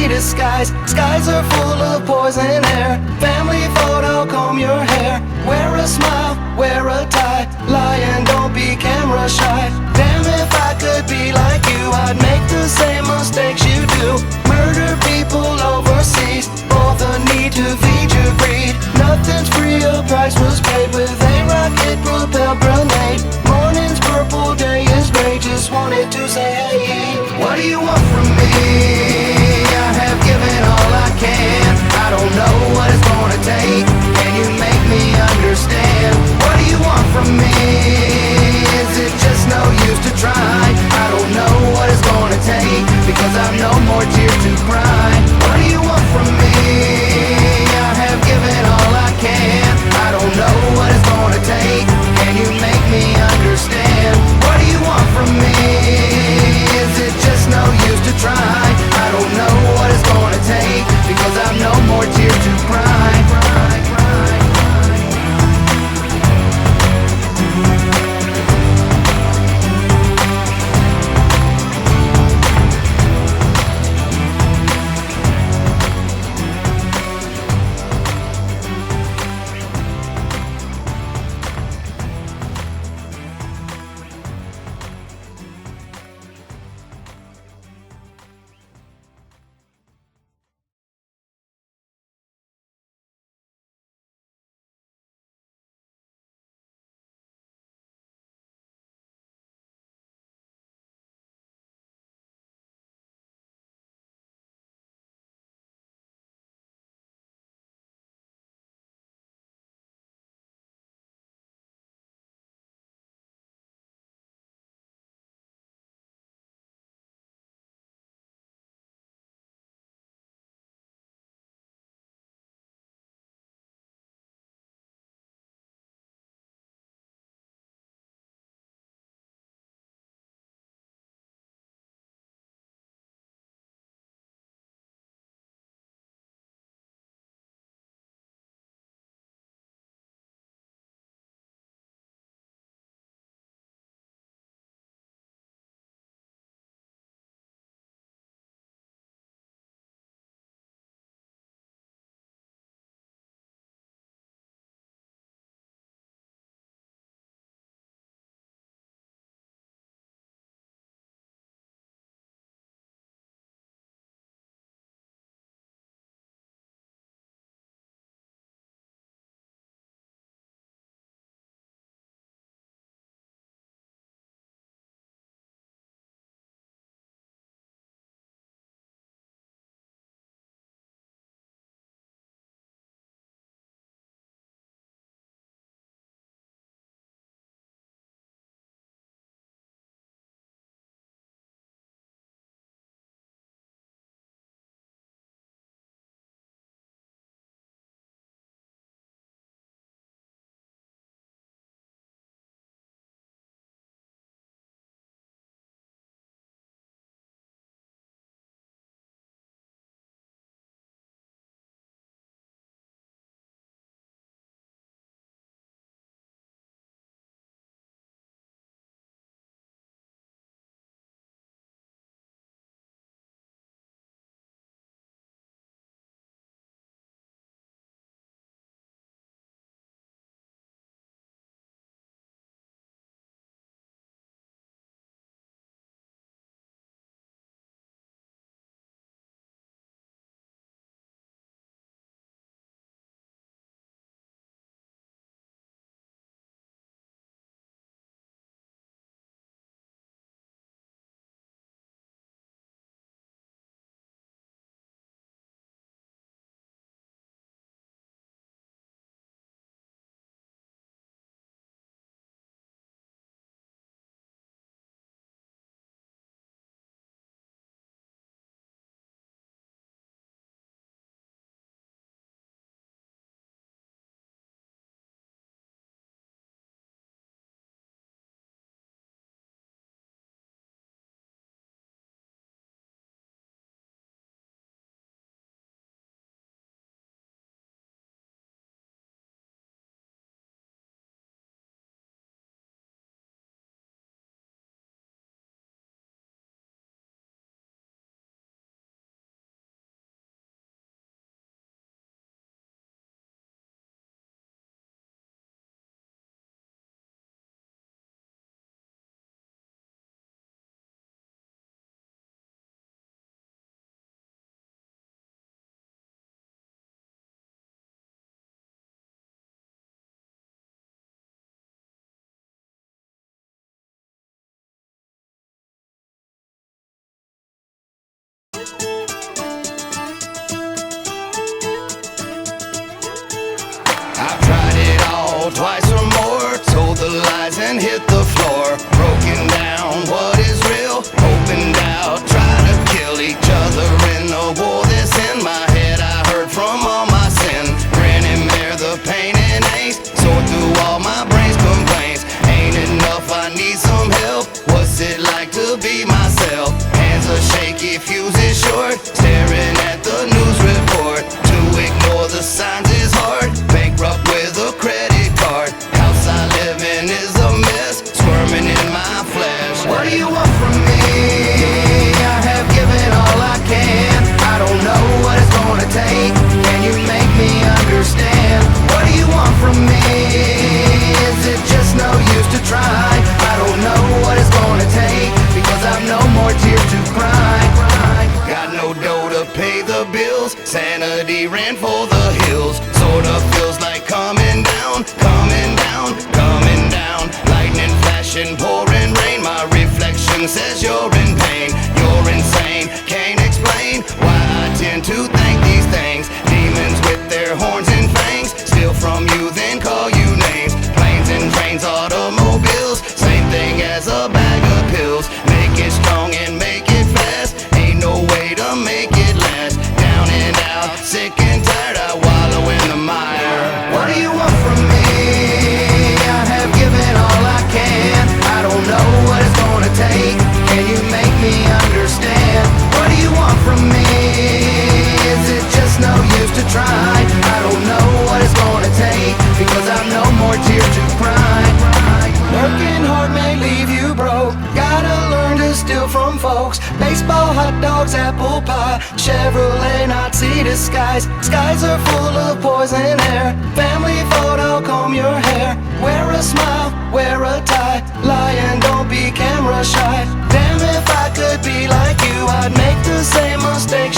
sweetest skies. Skies are full of poison air. Family photo, comb your hair. Wear a smile, wear a tie. Lie and don't be camera shy. Damn, if I could be like you, I'd make the same mistakes you do. Murder people overseas for the need to feed your greed. Nothing's free, a price was paid with a rocket-propelled grenade. Morning's purple, day is gray. Just wanted to say hey. What do you want from me? I have given all I can. I don't know what it's gonna take. Can you make me understand? What do you want from me? Is it just no use to try? I don't know what it's gonna take, because I've no more tears to cry. What do you want from me? I have given all I can. I don't know what it's gonna take. Can you make me understand? What do you want from me? Is it just no use to try? I don't know what it's gonna take, because I've no more tears to cry. I've tried it all, twice or more. Told the lies and hit the floor. Broken down what is real, opened out, try to kill each other in the war that's in my head. I heard from all my sin, grin and bear the pain and angst. Sort through all my brain's complaints. Ain't enough, I need some help. What's it like to be myself? Hands are shaky, fuse is short. Staring at the news report. To ignore the signs is hard. Bankrupt with a credit card. House I live in is a mess. Squirming in my flesh. What do you want from me? I have given all I can. I don't know what it's gonna take. Can you make me understand? What do you want from me? Is it just no use to try? I don't know what it's gonna take, because I've no more tears to cry. Got no dough to pay the bills. Sanity ran for the hills. Sorta feels like coming down, coming down, coming down. Lightning flashing, pouring rain. My reflection says you're in pain. You're insane, can't explain why I tend to think these things. Demons with their horns and fangs, steal from you then call you names. Planes and trains, automobiles, same thing as a bag of pills. Make it strong and make it fast. Ain't no way to make it last. Down and out, sick and tired, I wallow in the mire. What do you want from me? I have given all I can. I don't know what it's gonna take. Can you make me understand? What do you want from me? Is it just no use to try? I don't know what it's gonna take, because I've no more tears to cry. Working hard may leave you broke. Gotta learn to steal from folks. Baseball, hot dogs, apple pie. Chevrolet, Nazi disguise. Skies are full of poison air. Family photo, comb your hair. Wear a smile, wear a tie. Lie and don't be camera shy. Damn, if I could be like you, I'd make the same mistakes